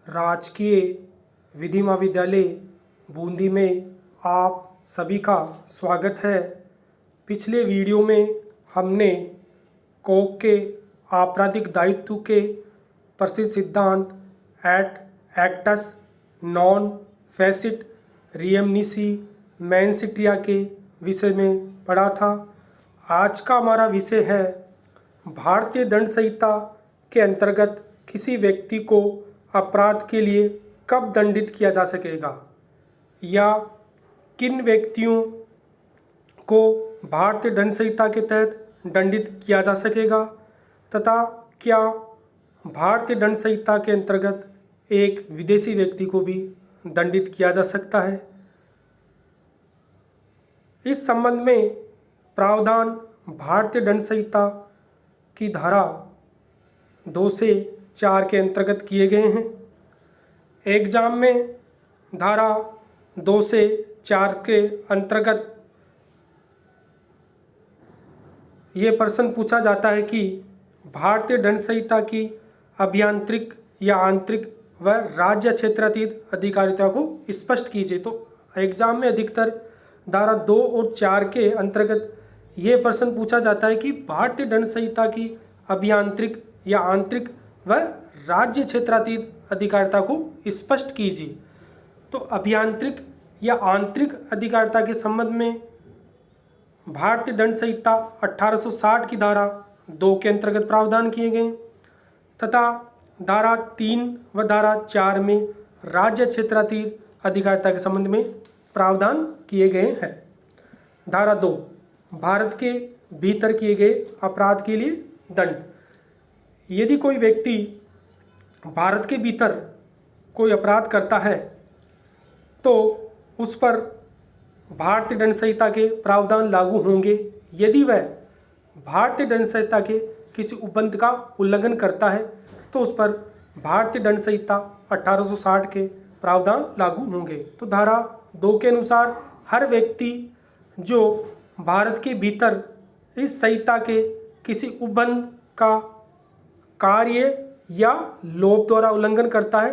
राजकीय विधि महाविद्यालय बूंदी में आप सभी का स्वागत है। पिछले वीडियो में हमने कोक के आपराधिक दायित्व के प्रसिद्ध सिद्धांत एट एक्टस नॉन फेसिट रियम निसी मैंसिटिया के विषय में पढ़ा था। आज का हमारा विषय है भारतीय दंड संहिता के अंतर्गत किसी व्यक्ति को अपराध के लिए कब दंडित किया जा सकेगा या किन व्यक्तियों को भारतीय दंड संहिता के तहत दंडित किया जा सकेगा तथा क्या भारतीय दंड संहिता के अंतर्गत एक विदेशी व्यक्ति को भी दंडित किया जा सकता है। इस संबंध में प्रावधान भारतीय दंड संहिता की धारा 2 से 4 के अंतर्गत किए गए हैं। एग्जाम में धारा 2 से 4 के अंतर्गत ये प्रश्न पूछा जाता है कि भारतीय दंड संहिता की अभियांत्रिक या आंतरिक व राज्य क्षेत्रातीत अधिकारिता को स्पष्ट कीजिए। तो एग्जाम में अधिकतर धारा 2 और 4 के अंतर्गत ये प्रश्न पूछा जाता है कि भारतीय दंड संहिता की अभियांत्रिक या आंतरिक व राज्य क्षेत्रातीत अधिकारिता को स्पष्ट कीजिए। तो अभियांत्रिक या आंतरिक अधिकारिता के संबंध में भारतीय दंड संहिता 1860 की धारा 2 के अंतर्गत प्रावधान किए गए तथा धारा 3 व धारा 4 में राज्य क्षेत्रातीत अधिकारिता के संबंध में प्रावधान किए गए हैं। धारा 2 भारत के भीतर किए गए अपराध के लिए दंड। यदि कोई व्यक्ति भारत के भीतर कोई अपराध करता है तो उस पर भारतीय दंड संहिता के प्रावधान लागू होंगे। यदि वह भारतीय दंड संहिता के किसी उपबंध का उल्लंघन करता है तो उस पर भारतीय दंड संहिता 1860 के प्रावधान लागू होंगे। तो धारा 2 के अनुसार हर व्यक्ति जो भारत के भीतर इस संहिता के किसी उपबंध का कार्य या लोभ द्वारा उल्लंघन करता है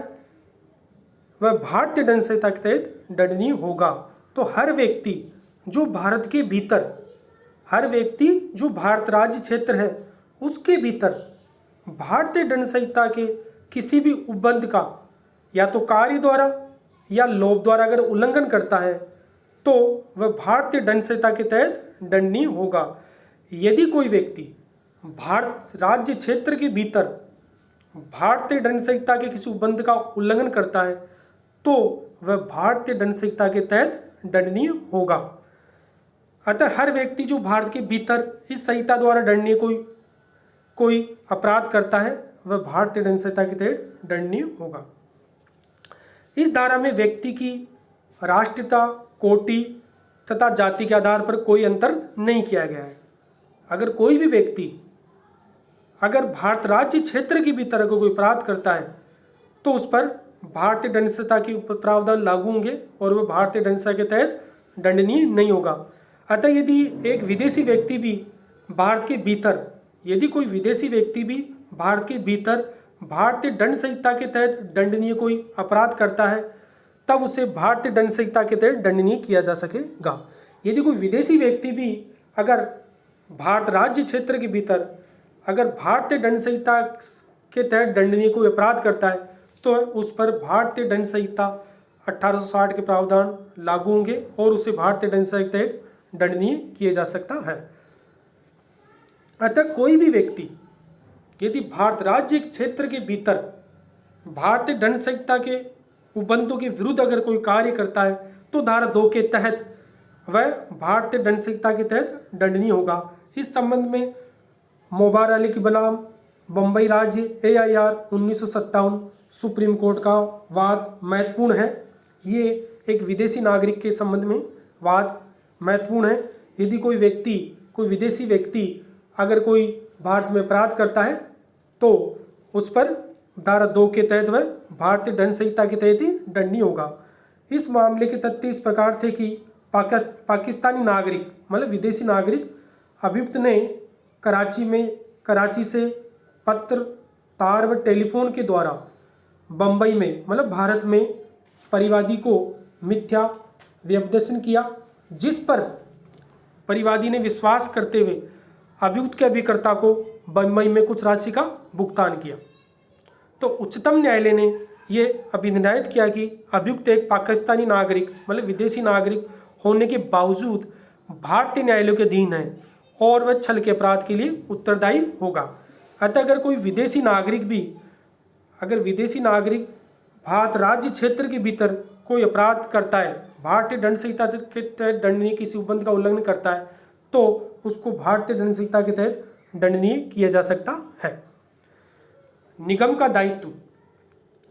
वह भारतीय दंड संहिता के तहत दंडनीय होगा। तो हर व्यक्ति जो भारत के भीतर, हर व्यक्ति जो भारत राज्य क्षेत्र है उसके भीतर भारतीय दंड संहिता के किसी भी उपबंध का या तो कार्य द्वारा या लोभ द्वारा अगर उल्लंघन करता है तो वह भारतीय दंड संहिता के तहत दंडनीय होगा। यदि कोई व्यक्ति भारत राज्य क्षेत्र के भीतर भारतीय दंड संहिता के किसी उपबंध का उल्लंघन करता है तो वह भारतीय दंड संहिता के तहत दंडनीय होगा। अतः हर व्यक्ति जो भारत के भीतर इस संहिता द्वारा दंडनीय कोई अपराध करता है वह भारतीय दंड संहिता के तहत दंडनीय होगा। इस धारा में व्यक्ति की राष्ट्रीयता, कोटि तथा जाति के आधार पर कोई अंतर नहीं किया गया है। अगर कोई भी व्यक्ति अगर भारत राज्य क्षेत्र के भीतर अगर कोई अपराध करता है तो उस पर भारतीय दंड संहिता के प्रावधान लागू होंगे और वह भारतीय दंड संहिता के तहत दंडनीय नहीं होगा। अतः यदि एक विदेशी व्यक्ति भी भारत के भीतर, यदि कोई विदेशी व्यक्ति भी भारत के भीतर भारतीय दंड संहिता के तहत दंडनीय कोई अपराध करता है तब उसे भारतीय दंड संहिता के तहत दंडनीय किया जा सकेगा। यदि कोई विदेशी व्यक्ति भी अगर भारत राज्य क्षेत्र के भीतर अगर भारतीय दंड संहिता के तहत दंडनीय कोई अपराध करता है तो उस पर भारतीय दंड संहिता 1860 के प्रावधान लागू होंगे और उसे भारतीय दंड संहिता के तहत दंडनीय किया जा सकता है। अतः कोई भी व्यक्ति यदि भारत राज्य क्षेत्र के भीतर भारतीय दंड संहिता के उपबंधों के विरुद्ध अगर कोई कार्य करता है तो धारा 2 के तहत वह भारतीय दंड संहिता के तहत दंडनीय होगा। इस संबंध में मोबार अली की बनाम बम्बई राज्य AIR 1957 सुप्रीम कोर्ट का वाद महत्वपूर्ण है। ये एक विदेशी नागरिक के संबंध में वाद महत्वपूर्ण है। यदि कोई व्यक्ति, कोई विदेशी व्यक्ति अगर कोई भारत में अपराध करता है तो उस पर धारा 2 के तहत वह भारतीय दंड संहिता के तहत ही दंडनीय होगा। इस मामले के तथ्य इस प्रकार थे कि पाकिस्तानी नागरिक मतलब विदेशी नागरिक अभियुक्त ने कराची से पत्र, तार व टेलीफोन के द्वारा बम्बई में मतलब भारत में परिवादी को मिथ्या व्यपदेशन किया, जिस पर परिवादी ने विश्वास करते हुए अभियुक्त के अभिकर्ता को बम्बई में कुछ राशि का भुगतान किया। तो उच्चतम न्यायालय ने ये अभिनिर्णय किया कि अभियुक्त एक पाकिस्तानी नागरिक मतलब विदेशी नागरिक होने के बावजूद भारतीय न्यायालयों के अधीन है और वह छल के अपराध के लिए उत्तरदायी होगा। अतः अगर कोई विदेशी नागरिक भारत राज्य क्षेत्र के भीतर कोई अपराध करता है, भारतीय दंड संहिता के तहत दंडनीय किसी उपबंध का उल्लंघन करता है, तो उसको भारतीय दंड संहिता के तहत दंडनीय किया जा सकता है। निगम का दायित्व,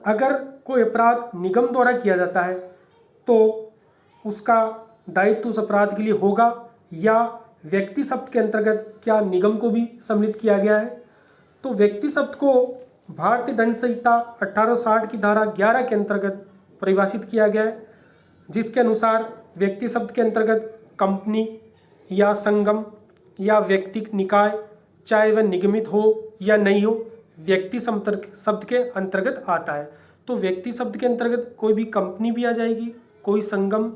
अगर कोई अपराध निगम द्वारा किया जाता है तो उसका दायित्व उस अपराध के लिए होगा, या व्यक्ति शब्द के अंतर्गत क्या निगम को भी सम्मिलित किया गया है? तो व्यक्ति शब्द को भारतीय दंड संहिता 1860 की धारा 11 के अंतर्गत परिभाषित किया गया है, जिसके अनुसार व्यक्ति शब्द के अंतर्गत कंपनी या संगम या व्यक्तिक निकाय, चाहे वह निगमित हो या नहीं हो, व्यक्ति शब्द के अंतर्गत आता है। तो व्यक्ति शब्द के अंतर्गत कोई भी कंपनी भी आ जाएगी, कोई संगम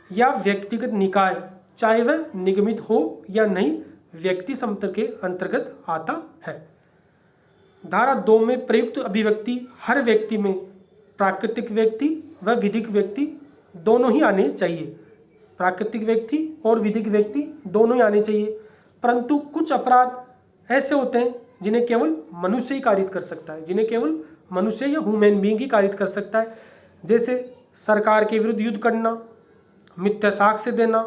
या व्यक्तिगत निकाय, चाहे वह निगमित हो या नहीं, व्यक्ति शब्द के अंतर्गत आता है। धारा 2 में प्रयुक्त अभिव्यक्ति हर व्यक्ति में प्राकृतिक व्यक्ति व विधिक व्यक्ति दोनों ही आने चाहिए। प्राकृतिक व्यक्ति और विधिक व्यक्ति दोनों ही आने चाहिए, परंतु कुछ अपराध ऐसे होते हैं जिन्हें केवल मनुष्य ही कारित कर सकता है, जिन्हें केवल मनुष्य या ह्यूमन बीइंग ही कारित कर सकता है। जैसे सरकार के विरुद्ध युद्ध करना, मिथ्या साक्ष्य देना,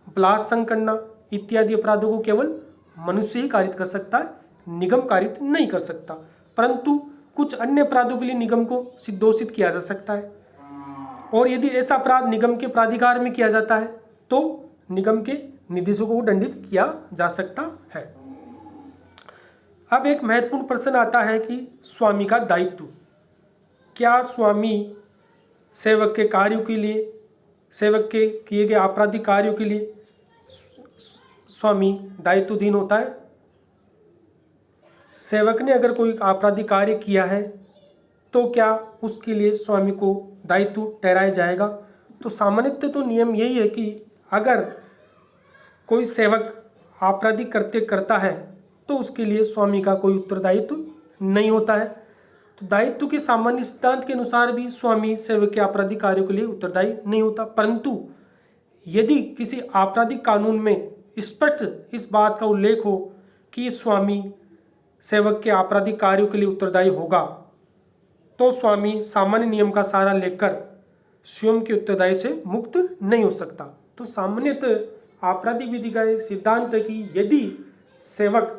बलात्संग करना इत्यादि अपराधों को केवल मनुष्य ही कारित कर सकता है, निगम कारित नहीं कर सकता। परंतु कुछ अन्य अपराधों के लिए निगम को दोषित किया जा सकता है, और यदि ऐसा अपराध निगम के प्राधिकार में किया जाता है तो निगम के निदेशकों को दंडित किया जा सकता है। अब एक महत्वपूर्ण प्रश्न आता है कि स्वामी का दायित्व। क्या स्वामी सेवक के कार्यों के लिए, सेवक के किए गए आपराधिक कार्यों के लिए स्वामी दायित्वधीन होता है? सेवक ने अगर कोई आपराधिक कार्य किया है तो क्या उसके लिए स्वामी को दायित्व ठहराया जाएगा? तो सामान्यतः तो नियम यही है कि अगर कोई सेवक आपराधिक कृत्य करता है तो उसके लिए स्वामी का कोई उत्तरदायित्व नहीं होता है। तो दायित्व के सामान्य सिद्धांत के अनुसार भी स्वामी सेवक के आपराधिक कार्यों के लिए उत्तरदायी नहीं होता, परंतु यदि किसी आपराधिक कानून में स्पष्ट इस बात का उल्लेख हो कि स्वामी सेवक के आपराधिक कार्यों के लिए उत्तरदायी होगा, तो स्वामी सामान्य नियम का सहारा लेकर स्वयं के उत्तरदायी से मुक्त नहीं हो सकता। तो सामान्यतः आपराधिक विधि का सिद्धांत है कि यदि सेवक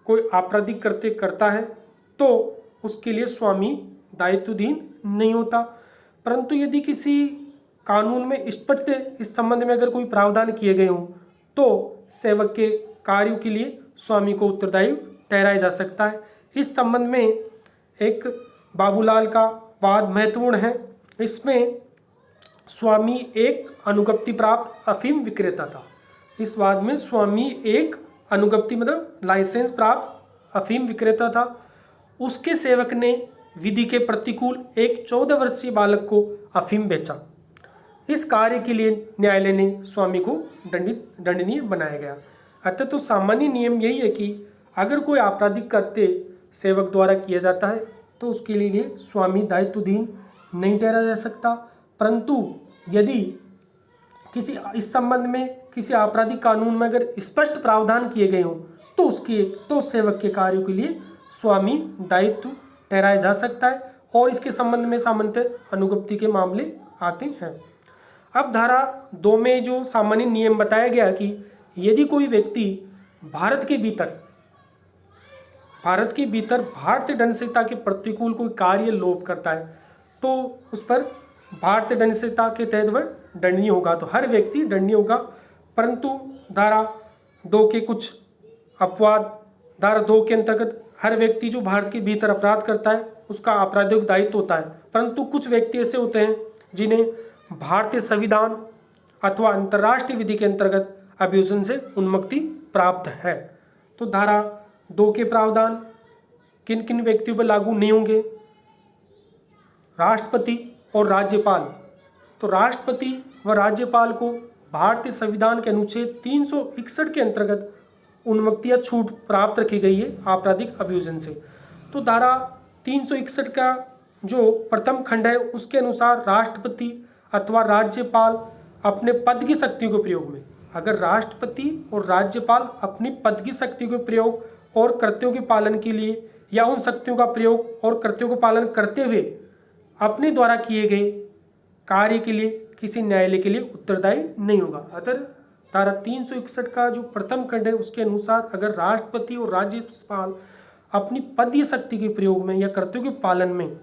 कोई आपराधिक कृत्य करता है तो उसके लिए स्वामी दायित्वधीन नहीं होता, परंतु यदि किसी कानून में स्पष्ट इस संबंध में अगर कोई प्रावधान किए गए हों तो सेवक के कार्यों के लिए स्वामी को उत्तरदायी ठहराया जा सकता है। इस संबंध में एक बाबूलाल का वाद महत्वपूर्ण है। इसमें स्वामी एक अनुज्ञप्ति प्राप्त अफीम विक्रेता था। इस वाद में स्वामी एक अनुज्ञप्ति मतलब लाइसेंस प्राप्त अफीम विक्रेता था। उसके सेवक ने विधि के प्रतिकूल एक 14 वर्षीय बालक को अफीम बेचा। इस कार्य के लिए न्यायालय ने स्वामी को दंडनीय बनाया गया। अतः तो सामान्य नियम यही है कि अगर कोई आपराधिक कृत्य सेवक द्वारा किया जाता है तो उसके लिए स्वामी दायित्वधीन नहीं ठहराया जा सकता, परंतु यदि किसी इस संबंध में किसी आपराधिक कानून में अगर स्पष्ट प्रावधान किए गए हों तो सेवक के कार्यों के लिए स्वामी दायित्व ठहराया जा सकता है, और इसके संबंध में सामान्यतः अनुज्ञप्ति के मामले आते हैं। अब धारा 2 में जो सामान्य नियम बताया गया कि यदि कोई व्यक्ति भारत के भीतर भारतीय दंड संहिता के प्रतिकूल कोई कार्य लोप करता है तो उस पर भारतीय दंड संहिता के तहत वह दंडनीय होगा। तो हर व्यक्ति दंडनीय होगा, परंतु धारा 2 के कुछ अपवाद। धारा 2 के अंतर्गत हर व्यक्ति जो भारत के भीतर अपराध करता है उसका आपराधिक दायित्व होता है, परंतु कुछ व्यक्ति ऐसे होते हैं जिन्हें भारतीय संविधान अथवा अंतर्राष्ट्रीय विधि के अंतर्गत अभियोजन से उन्मुक्ति प्राप्त है। तो धारा 2 के प्रावधान किन किन व्यक्तियों पर लागू नहीं होंगे? राष्ट्रपति और राज्यपाल। तो राष्ट्रपति व राज्यपाल को भारतीय संविधान के अनुच्छेद 361 के अंतर्गत उन्मुक्ति या छूट प्राप्त रखी गई है आपराधिक अभियोजन से। तो धारा 361 का जो प्रथम खंड है उसके अनुसार राष्ट्रपति अथवा राज्यपाल अपने पद की शक्तियों के प्रयोग में, अगर राष्ट्रपति और राज्यपाल अपनी पद की शक्तियों के प्रयोग और कर्तव्यों के पालन के लिए या उन शक्तियों का प्रयोग और कर्तव्यों का पालन करते हुए अपने द्वारा किए गए कार्य के लिए किसी न्यायालय के लिए उत्तरदायी नहीं होगा। अगर धारा 361 का जो प्रथम खंड है उसके अनुसार अगर राष्ट्रपति और राज्यपाल अपनी पदीय शक्ति के प्रयोग में या कर्तव्यों के पालन में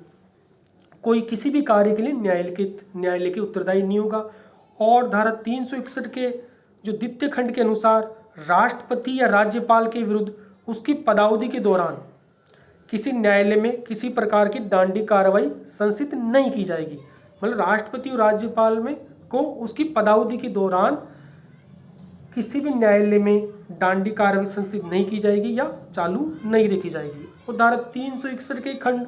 कोई किसी भी कार्य के लिए न्यायालय के उत्तरदायी नहीं होगा। और धारा 361 के जो द्वितीय खंड के अनुसार राष्ट्रपति या राज्यपाल के विरुद्ध उसकी पदावधि के दौरान किसी न्यायालय में किसी प्रकार की दंडिक कार्रवाई संसिद्ध नहीं की जाएगी। मतलब राष्ट्रपति और राज्यपाल में को उसकी पदावधि के दौरान किसी भी न्यायालय में दंडिक कार्रवाई संसिद्ध नहीं की जाएगी या चालू नहीं रखी जाएगी। और धारा 361 के खंड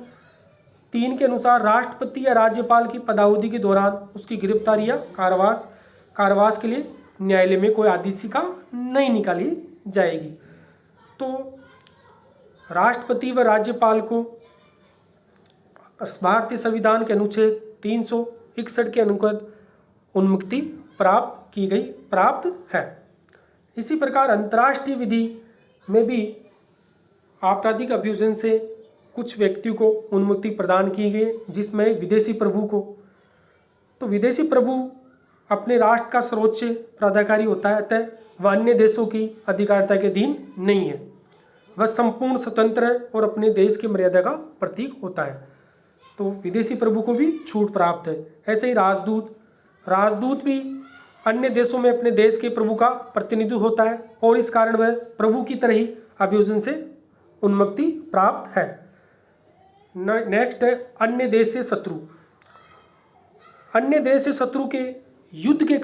3 के अनुसार राष्ट्रपति या राज्यपाल की पदावधि के दौरान उसकी गिरफ्तारी या कारावास के लिए न्यायालय में कोई आदेशिका नहीं निकाली जाएगी। तो राष्ट्रपति व राज्यपाल को भारतीय संविधान के अनुच्छेद 361 के अंतर्गत उन्मुक्ति प्राप्त है। इसी प्रकार अंतर्राष्ट्रीय विधि में भी आपराधिक अभियोजन से कुछ व्यक्तियों को उन्मुक्ति प्रदान की गई, जिसमें विदेशी प्रभु को। तो विदेशी प्रभु अपने राष्ट्र का सर्वोच्च प्राधिकारी होता है, अतः वह अन्य देशों की अधिकारिता के अधीन नहीं है। वह संपूर्ण स्वतंत्र है और अपने देश की मर्यादा का प्रतीक होता है। तो विदेशी प्रभु को भी छूट प्राप्त है। ऐसे ही राजदूत भी अन्य देशों में अपने देश के प्रभु का प्रतिनिधित्व होता है और इस कारण वह प्रभु की तरह ही अभियोजन से उन्मुक्ति प्राप्त है। नेक्स्ट है अन्य देश से शत्रु। अन्य देश से शत्रु के युद्ध के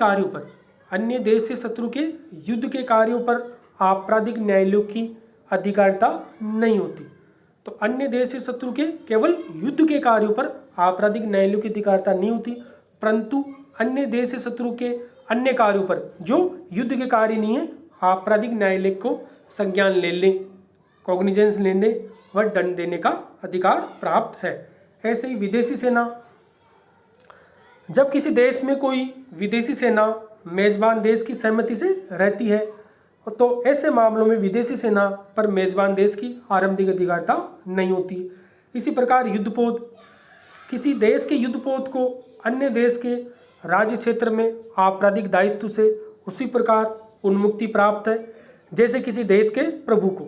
कार्यों पर आपराधिक न्यायालयों की अधिकारिता नहीं होती। तो अन्य देश से शत्रु के केवल युद्ध के कार्यों पर आपराधिक न्यायालयों की अधिकारिता नहीं होती, परंतु अन्य देश से शत्रु के अन्य कार्यों पर जो युद्ध के कार्य नहीं है आपराधिक न्यायालय को संज्ञान ले लें, कॉग्निजेंस लेने व दंड देने का अधिकार प्राप्त है। ऐसे ही विदेशी सेना, जब किसी देश में कोई विदेशी सेना मेजबान देश की सहमति से रहती है तो ऐसे मामलों में विदेशी सेना पर मेजबान देश की आरंभिक अधिकारिता नहीं होती। इसी प्रकार युद्धपोत, किसी देश के युद्धपोत को अन्य देश के राज्य क्षेत्र में आपराधिक दायित्व से उसी प्रकार उन्मुक्ति प्राप्त है जैसे किसी देश के प्रभु को।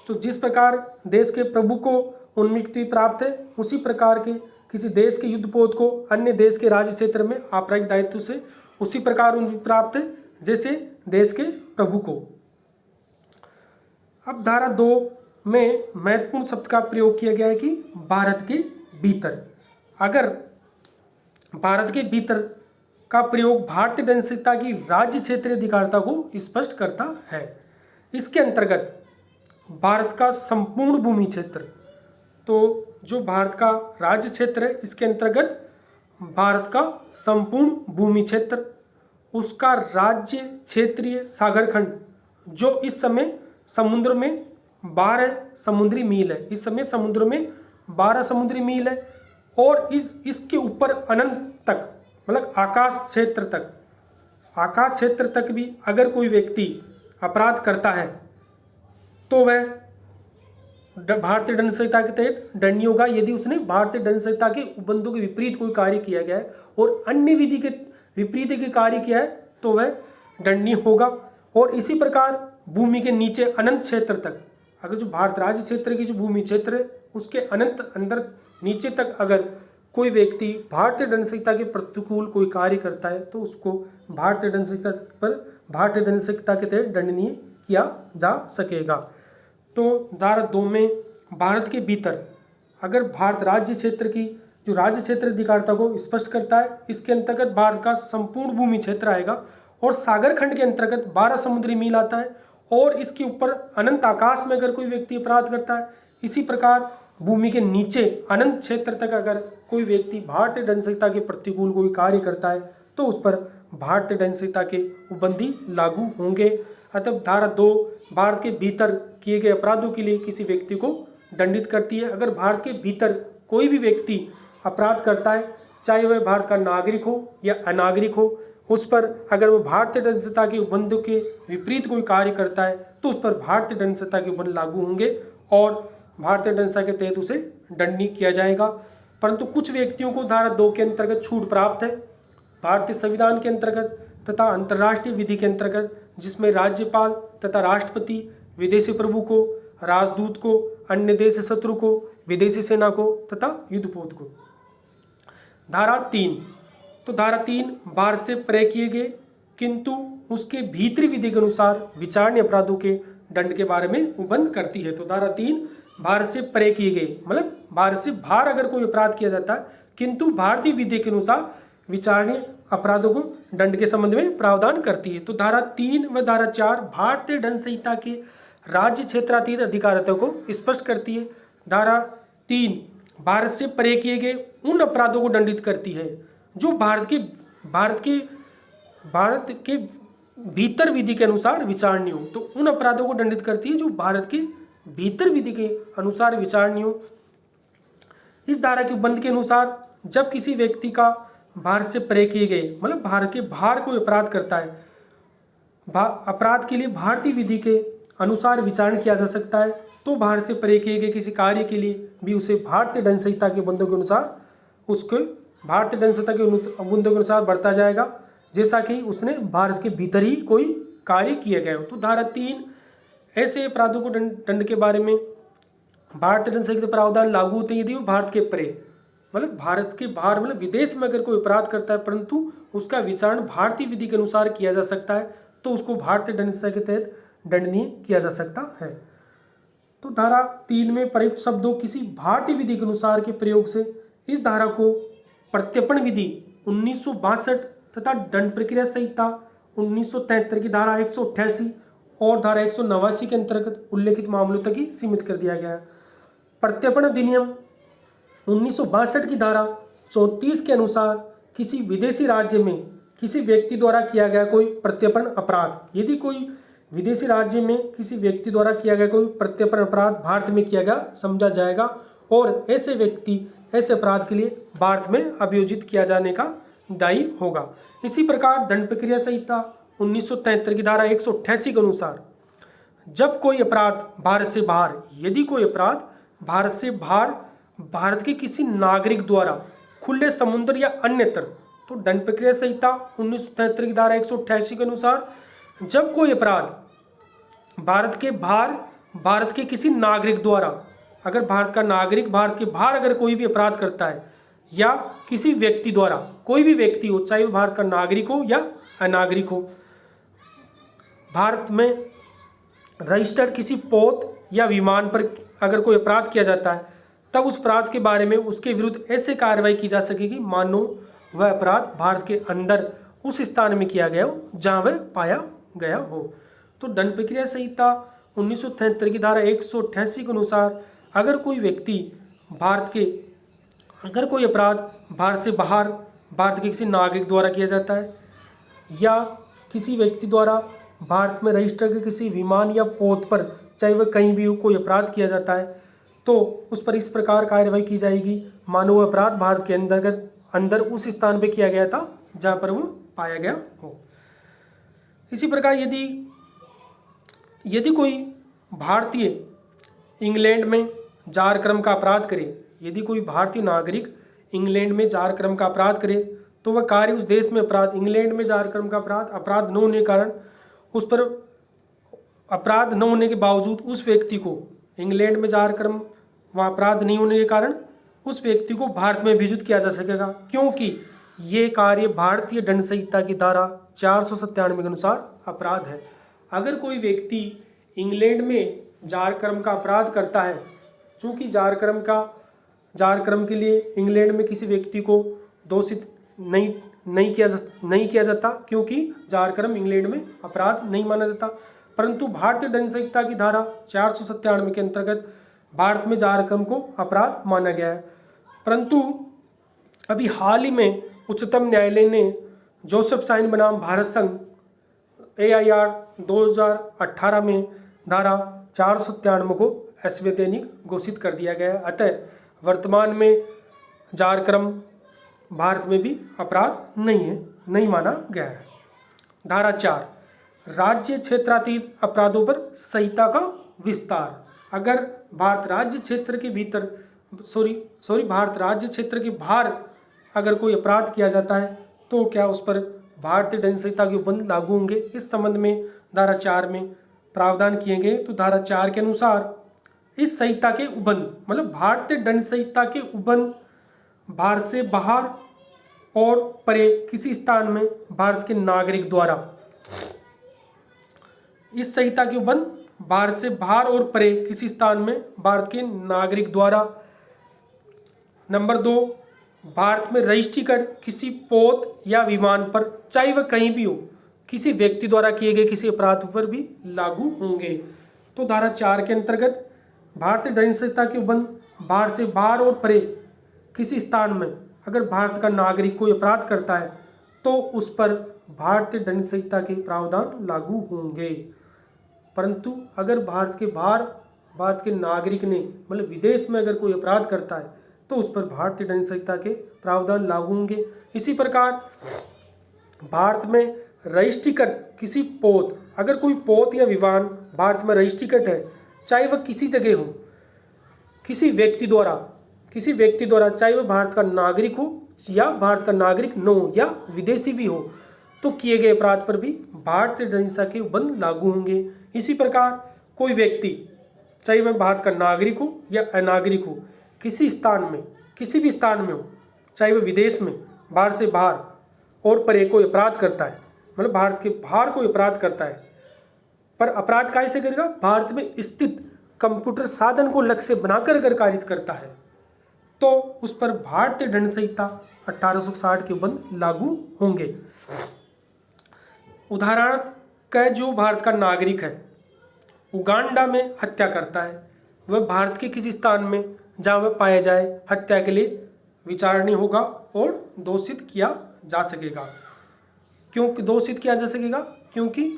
तो जिस प्रकार देश के प्रभु को उन्मुक्ति प्राप्त है उसी प्रकार के किसी देश के युद्धपोत को अन्य देश के राज्य क्षेत्र में आपराधिक दायित्व से उसी प्रकार उन्मुक्ति प्राप्त है जैसे देश के प्रभु को। अब धारा 2 में महत्वपूर्ण शब्द का प्रयोग किया गया है कि भारत के भीतर। अगर भारत के भीतर का प्रयोग भारतीय दंड संहिता की राज्य क्षेत्रीय अधिकारिता को स्पष्ट करता है। इसके अंतर्गत भारत का संपूर्ण भूमि क्षेत्र, तो जो भारत का राज्य क्षेत्र है इसके अंतर्गत भारत का संपूर्ण भूमि क्षेत्र, उसका राज्य क्षेत्रीय सागर खंड जो इस समय समुद्र में 12 समुद्री मील है, इस समय समुद्र में 12 समुद्री मील है और इसके ऊपर अनंत तक मतलब आकाश क्षेत्र तक भी अगर कोई व्यक्ति अपराध करता है तो वह भारतीय दंड संहिता के तहत दंडनीय होगा यदि उसने भारतीय दंड संहिता के उपबंधों के विपरीत कोई कार्य किया गया है और अन्य विधि के विपरीत के कार्य किया है तो वह दंडनीय होगा। और इसी प्रकार भूमि के नीचे अनंत क्षेत्र तक, अगर जो भारत राज्य क्षेत्र की जो भूमि क्षेत्र है उसके अनंत अंदर नीचे तक अगर कोई व्यक्ति भारतीय दंड संहिता के प्रतिकूल कोई कार्य करता है तो उसको भारतीय दंड संहिता के तहत दंडनीय किया जा सकेगा। तो धारा 2 में भारत के भीतर अगर भारत राज्य क्षेत्र की जो राज्य क्षेत्र अधिकारिता को स्पष्ट करता है, इसके अंतर्गत भारत का संपूर्ण भूमि क्षेत्र आएगा और सागर खंड के अंतर्गत 12 समुद्री मील आता है और इसके ऊपर अनंत आकाश में अगर कोई व्यक्ति अपराध करता है। इसी प्रकार भूमि के नीचे अनंत क्षेत्र तक अगर कोई व्यक्ति भारतीय दंड संहिता के प्रतिकूल कोई कार्य करता है तो उस पर भारतीय दंड संहिता के उपबंधी लागू होंगे। अतः धारा 2 भारत के भीतर किए गए अपराधों के लिए किसी व्यक्ति को दंडित करती है। अगर भारत के भीतर कोई भी व्यक्ति अपराध करता है, चाहे वह भारत का नागरिक हो या अनागरिक हो, उस पर अगर वो भारतीय दंड संहिता के उपबंधों के विपरीत कोई कार्य करता है तो उस पर भारतीय दंड संहिता के उपबंध लागू होंगे और भारतीय दंड संहिता के तहत उसे दंडनीय किया जाएगा। परंतु कुछ व्यक्तियों को धारा 2 के अंतर्गत छूट प्राप्त है। भारतीय संविधान के अंतर्गत तथा अंतर्राष्ट्रीय विधि के अंतर्गत, जिसमें राज्यपाल तथा राष्ट्रपति विदेशी प्रभु को, राजदूत को, अन्य देश शत्रु को, विदेशी सेना को तथा युद्धपोत को। धारा 3, तो धारा 3 भारत से परे किए गए किंतु उसके भीतरी विधि के अनुसार विचारणीय अपराधों के दंड के बारे में उपबंध करती है। तो धारा 3 भारत से परे किए गए, मतलब भारत से बाहर अगर कोई अपराध किया जाता है किंतु भारतीय विधि के अनुसार विचारणीय अपराधों को दंड के संबंध में प्रावधान करती है। तो धारा 3 व धारा 4 भारतीय दंड संहिता के राज्य क्षेत्रातीत अधिकारियों को स्पष्ट करती है। धारा 3 भारत से परे किए गए उन अपराधों को दंडित करती है जो भारत के भीतर विधि के अनुसार विचारणीय हो। तो उन अपराधों को दंडित करती है जो भारत के भीतर विधि के अनुसार विचारणीय हो। इस धारा के उपबंध के अनुसार जब किसी व्यक्ति का भारत से परे किए गए, मतलब भारत के बाहर कोई अपराध करता है, अपराध के लिए भारतीय विधि के अनुसार विचारण किया जा सकता है, तो भारत से परे किए गए किसी कार्य के लिए भी उसे भारतीय दंड संहिता के उपबंधों के अनुसार उसको भारतीय दंड संहिता के उपबंधों के अनुसार बरता जाएगा, जैसा कि उसने भारत के भीतर ही कोई कार्य किया गया हो। तो धारा 3 ऐसे अपराधों को दंड के बारे में भारतीय दंड संहिता प्रावधान लागू होते हैं यदि वो भारत के परे, मतलब भारत के बाहर, मतलब विदेश में अगर कोई अपराध करता है परंतु उसका विचारण भारतीय विधि के अनुसार किया जा सकता है तो उसको भारतीय दंड संहिता के तहत दंडनीय किया जा सकता है। तो धारा 3 में प्रयुक्त शब्दों किसी भारतीय विधि के अनुसार के प्रयोग से इस धारा को प्रत्यर्पण विधि 1962 तथा दंड प्रक्रिया संहिता 1973 की धारा 188 और धारा 189 के अंतर्गत उल्लेखित मामलों तक ही सीमित कर दिया गया है। प्रत्यर्पण अधिनियम 1962 की धारा 34 के अनुसार किसी विदेशी राज्य में किसी व्यक्ति द्वारा किया गया कोई प्रत्यर्पण अपराध, यदि कोई विदेशी राज्य में किसी व्यक्ति द्वारा किया गया कोई प्रत्यर्पण अपराध भारत में किया गया समझा जाएगा और ऐसे व्यक्ति ऐसे अपराध के लिए भारत में अभियोजित किया जाने का दायी होगा। इसी प्रकार दंड प्रक्रिया संहिता 1973 की धारा 188 के अनुसार जब कोई अपराध भारत से बाहर, यदि कोई अपराध भारत से बाहर भारत के किसी नागरिक द्वारा खुले समुद्र या अन्यत्र, तो दंड प्रक्रिया संहिता 1973 की धारा 188 के अनुसार जब कोई अपराध भारत के बाहर भारत के किसी नागरिक द्वारा, अगर भारत का नागरिक भारत के बाहर अगर कोई भी अपराध करता है या किसी व्यक्ति द्वारा, कोई भी व्यक्ति हो चाहे वो भारत का नागरिक हो या अनागरिक हो, भारत में रजिस्टर्ड किसी पोत या विमान पर अगर कोई अपराध किया जाता है तब उस अपराध के बारे में उसके विरुद्ध ऐसे कार्रवाई की जा सकेगी मानो वह अपराध भारत के अंदर उस स्थान में किया गया हो जहाँ वह पाया गया हो। तो दंड प्रक्रिया संहिता 1973 की धारा 188 के अनुसार अगर कोई व्यक्ति अगर कोई अपराध भारत से बाहर भारत के किसी नागरिक द्वारा किया जाता है या किसी व्यक्ति द्वारा भारत में रजिस्टर के किसी विमान या पोत पर, चाहे वह कहीं भी हो, कोई अपराध किया जाता है तो उस पर इस प्रकार कार्रवाई की जाएगी मानो वह अपराध भारत के अंदर उस स्थान पर किया गया था जहाँ पर वो पाया गया हो। इसी प्रकार यदि कोई भारतीय इंग्लैंड में जार क्रम का अपराध करे, यदि कोई भारतीय नागरिक इंग्लैंड में जार क्रम का अपराध करे तो वह कार्य उस देश में इंग्लैंड में जार क्रम का अपराध न होने के कारण उस पर अपराध न होने के बावजूद उस व्यक्ति को इंग्लैंड में जार क्रम वहाँ अपराध नहीं होने के कारण उस व्यक्ति को भारत में अभियुक्त किया जा सकेगा, क्योंकि ये कार्य भारतीय दंड संहिता की धारा 497 के अनुसार अपराध है। अगर कोई व्यक्ति इंग्लैंड में जार क्रम का अपराध करता है, चूँकि जार क्रम के लिए इंग्लैंड में किसी व्यक्ति को दोषित नहीं किया जाता क्योंकि जार क्रम इंग्लैंड में अपराध नहीं माना जाता, परंतु भारतीय दंड संहिता की धारा 497 के अंतर्गत भारत में जारक्रम को अपराध माना गया है। परंतु अभी हाल ही में उच्चतम न्यायालय ने जोसेफ साइन बनाम भारत संघ AIR 2018 में धारा 493 को असंवैधानिक घोषित कर दिया गया है। अतः वर्तमान में जारक्रम भारत में भी अपराध नहीं माना गया है। धारा 4 राज्य क्षेत्रातीत अपराधों पर संहिता का विस्तार। अगर भारत राज्य क्षेत्र के भीतर भारत राज्य क्षेत्र के बाहर अगर कोई अपराध किया जाता है तो क्या उस पर भारतीय दंड संहिता के उपबंध लागू होंगे। इस संबंध में धारा 4 में प्रावधान किए गए। तो धारा 4 के अनुसार इस संहिता के उपबंध मतलब भारतीय दंड संहिता के उपबंध भारत से बाहर और परे किसी स्थान में भारत के नागरिक द्वारा, इस संहिता के उपबंध भारत से बाहर और परे किसी स्थान में भारत के नागरिक द्वारा। नंबर 2, भारत में रजिस्ट्रीकृत किसी पोत या विमान पर, चाहे वह कहीं भी हो, किसी व्यक्ति द्वारा किए गए किसी अपराध पर भी लागू होंगे। तो धारा 4 के अंतर्गत भारतीय दंड संहिता के उपबंध भारत से बाहर और परे किसी स्थान में अगर भारत का नागरिक कोई अपराध करता है तो उस पर भारतीय दंड संहिता के प्रावधान लागू होंगे। परंतु अगर भारत के बाहर भारत के नागरिक ने मतलब विदेश में अगर कोई अपराध करता है तो उस पर भारतीय दंड संहिता के प्रावधान लागू होंगे। इसी प्रकार भारत में रजिस्ट्रीकृत किसी पोत, अगर कोई पोत या विमान भारत में रजिस्ट्रीकृत है, चाहे वह किसी जगह हो, किसी व्यक्ति द्वारा चाहे वह भारत का नागरिक हो या भारत का नागरिक न हो या विदेशी भी हो, तो किए गए अपराध पर भी भारतीय दंड संहिता के उपबंध लागू होंगे। इसी प्रकार कोई व्यक्ति चाहे वह भारत का नागरिक हो या अनागरिक हो, किसी स्थान में किसी भी स्थान में हो, चाहे वह विदेश में भारत से बाहर और परे कोई अपराध करता है, मतलब भारत के बाहर कोई अपराध करता है, पर अपराध कैसे करेगा, भारत में स्थित कंप्यूटर साधन को लक्ष्य बनाकर अगर कारित करता है तो उस पर भारतीय दंड संहिता 1860 के उपबंध लागू होंगे। उदाहरण का जो भारत का नागरिक है उगांडा में हत्या करता है, वह भारत के किसी स्थान में जहाँ वह पाया जाए हत्या के लिए विचारणीय होगा और दोषित किया जा सकेगा। क्यों दोषित किया जा सकेगा? क्योंकि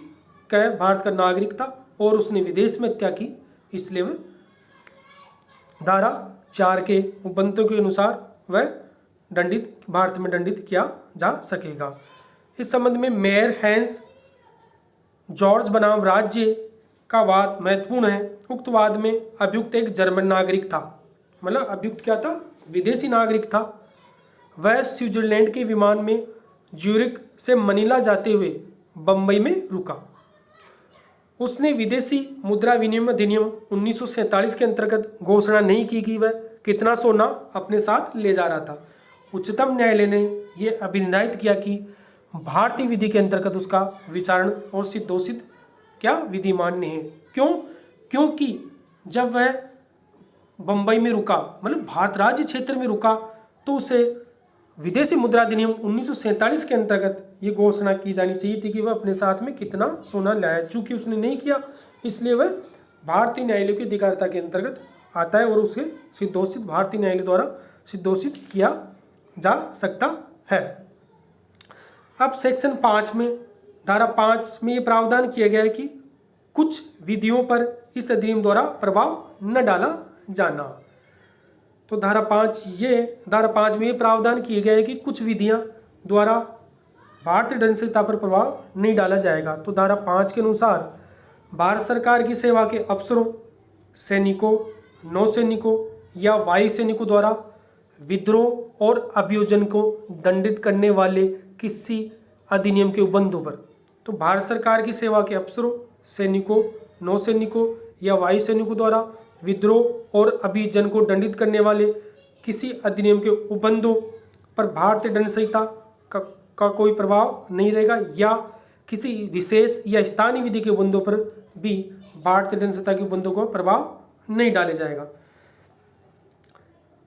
कह भारत का नागरिक था और उसने विदेश में हत्या की, इसलिए वह धारा 4 के उपबंधों के अनुसार वह भारत में दंडित किया जा सकेगा। इस संबंध में मेयर हैंस जॉर्ज बनाम राज्य का वाद महत्वपूर्ण है। उक्त वाद में अभियुक्त एक जर्मन नागरिक था, मतलब अभियुक्त क्या था, विदेशी नागरिक था। वह स्विट्जरलैंड के विमान में ज्यूरिख से मनीला जाते हुए बंबई में रुका। उसने विदेशी मुद्रा विनिमय अधिनियम 1947 के अंतर्गत घोषणा नहीं की कि वह कितना सोना अपने साथ ले जा रहा था। उच्चतम न्यायालय ने यह अभिनिर्णय किया कि भारतीय विधि के अंतर्गत उसका विचारण और सिद्धोषित क्या विधि मान्य है। क्योंकि जब वह बंबई में रुका, मतलब भारत राज्य क्षेत्र में रुका, तो उसे विदेशी मुद्रा अधिनियम 1947 के अंतर्गत ये घोषणा की जानी चाहिए थी कि वह अपने साथ में कितना सोना लाया। चूंकि उसने नहीं किया, इसलिए वह भारतीय न्यायालय की अधिकारिता के अंतर्गत आता है और उसे सिद्धोषित भारतीय न्यायालय द्वारा सिद्धोषित किया जा सकता है। अब सेक्शन 5 में, धारा 5 में ये प्रावधान किया गया है कि कुछ विधियों पर इस अधिनियम द्वारा प्रभाव न डाला जाना। तो धारा 5 में ये प्रावधान किए गए हैं कि कुछ विधियां द्वारा भारतीय दंड संहिता पर प्रभाव नहीं डाला जाएगा। तो धारा 5 के अनुसार भारत सरकार की सेवा के अफसरों, सैनिकों, नौसैनिकों या वायु सैनिकों द्वारा विद्रोह और अभियोजन को दंडित करने वाले किसी अधिनियम के उपबंधों पर, तो भारत सरकार की सेवा के अफसरों, सैनिकों, नौसैनिकों या वायु सैनिकों द्वारा विद्रोह और अभियोजन को दंडित करने वाले किसी अधिनियम के उपबंधों पर भारतीय दंड संहिता का कोई प्रभाव नहीं रहेगा, या किसी विशेष या स्थानीय विधि के उपबंधों पर भी भारतीय दंड संहिता के उपबंधों को प्रभाव नहीं डाले जाएगा।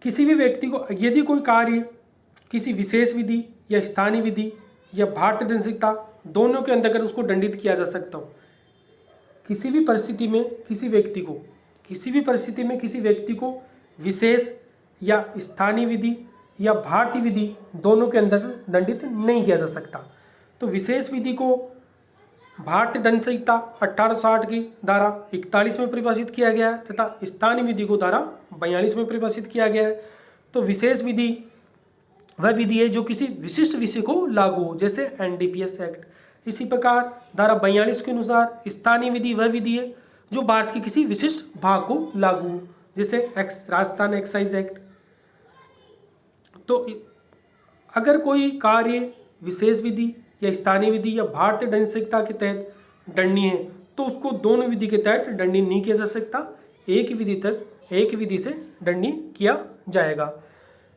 किसी भी व्यक्ति को यदि कोई कार्य किसी विशेष विधि या स्थानीय विधि या भारतीय दंड संहिता दोनों के अंतर्गत उसको दंडित किया जा सकता हो। किसी भी परिस्थिति में किसी व्यक्ति को किसी भी परिस्थिति में किसी व्यक्ति को विशेष या स्थानीय विधि या भारतीय विधि दोनों के अंदर दंडित नहीं किया जा सकता। तो विशेष विधि को भारतीय दंड संहिता 1860 की धारा 41 में परिभाषित किया गया है तथा स्थानीय विधि को धारा 42 में परिभाषित किया गया है। तो विशेष विधि वह विधि है जो किसी विशिष्ट विषय को लागू हो, जैसे एनडीपीएस एक्ट। इसी प्रकार धारा 42 के अनुसार स्थानीय विधि वह विधि है जो भारत के किसी विशिष्ट भाग को लागू हो, जैसे राजस्थान एक्साइज एक्ट। तो अगर कोई कार्य विशेष विधि या स्थानीय विधि या भारतीय दंड संहिता के तहत दंडनीय है तो उसको दोनों विधि के तहत दंडनीय नहीं किया जा सकता, एक ही विधि से दंडनीय किया जाएगा।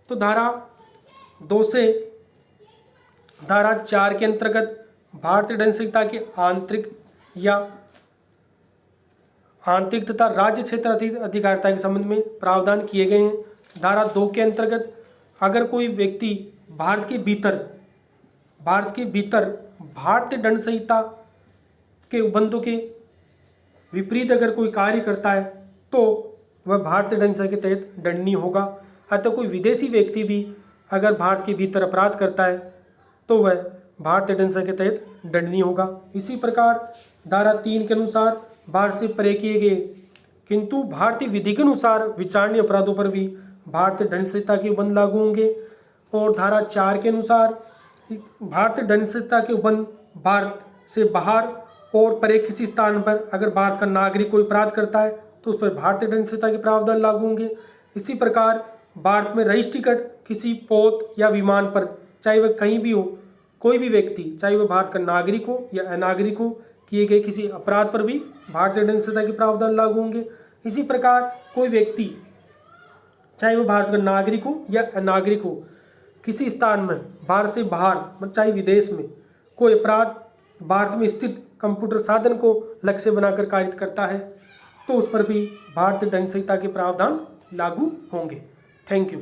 तो धारा 2 से धारा 4 के अंतर्गत भारतीय दंड संहिता के आंतरिक तथा राज्य क्षेत्र अधिकारिता के संबंध में प्रावधान किए गए हैं। धारा 2 के अंतर्गत अगर कोई व्यक्ति भारत के भीतर भारतीय दंड संहिता के उपबंधों के विपरीत अगर कोई कार्य करता है तो वह भारतीय दंड संहिता के तहत दंडनीय होगा। अतः कोई विदेशी व्यक्ति भी अगर भारत के भीतर अपराध करता है तो वह भारतीय दंड संहिता के तहत दंडनीय होगा। इसी प्रकार धारा 3 के अनुसार भारत से परे किए गए किंतु भारतीय विधि के अनुसार विचारणीय अपराधों पर भी भारतीय दंड संहिता के उपबंध लागू होंगे। और धारा 4 के अनुसार भारतीय दंड संहिता के उपबंध भारत से बाहर और परे किसी स्थान पर अगर भारत का नागरिक कोई अपराध करता है तो उस पर भारतीय दंड संहिता के प्रावधान लागू होंगे। इसी प्रकार भारत में रजिस्ट्री टिकट किसी पोत या विमान पर, चाहे वह कहीं भी हो, कोई भी व्यक्ति, चाहे वह भारत का नागरिक हो या अनागरिक हो, किए गए किसी अपराध पर भी भारतीय दंड संहिता के प्रावधान लागू होंगे। इसी प्रकार कोई व्यक्ति, चाहे वह भारत का नागरिक हो या अनागरिक हो, किसी स्थान में भारत से बाहर चाहे विदेश में कोई अपराध भारत में स्थित कंप्यूटर साधन को लक्ष्य बनाकर कारित करता है तो उस पर भी भारतीय दंड संहिता के प्रावधान लागू होंगे। Thank you.